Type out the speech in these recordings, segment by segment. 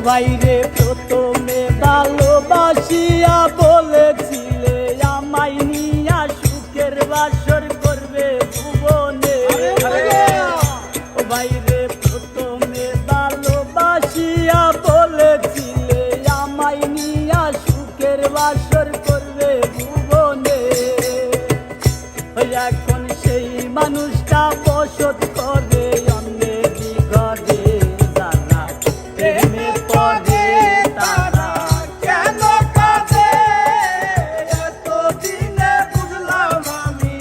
বাইরে প্রথমে ভালোবাসিয়া বলেছিলে আমায় নিয়া সুখের বাসর করবে ভুবনে। ও বাইরে প্রথমে ভালোবাসিয়া বলেছিলে আমায় নিয়া সুখের বাসর করবে ভুবনে। এখন সেই মানুষটা বসত করে অন্যের ঘরে। তারা প্রেমে পড়ে তারা কেন কাঁদে এতদিনে বুঝলাম আমি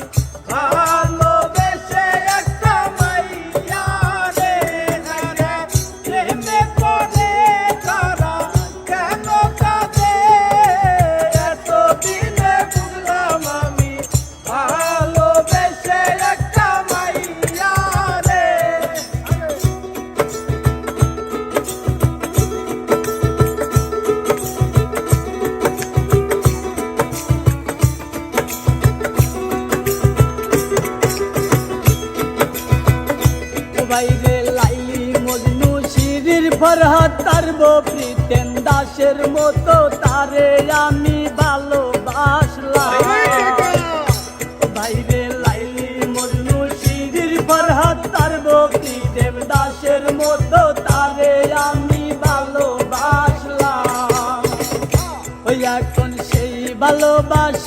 ভালোবেসে একটা মাইয়া রে। প্রেমে পড়ে তারা কেন কাঁদে এতদিনে বুঝলাম আমি ভালোবেসে একটা মাইয়া রে। বাইরে লাইলি মজনু শিরির ফরহাদ তারব প্রিতেন দাসের মতো তারে আমি ভালোবাসলাম। বাইরে লাইলি মজনু শিরির ফরহাদ তারব প্রিতেন দাসের মতো তারে আমি ভালোবাসলাম। ওই এখন সেই ভালোবাসা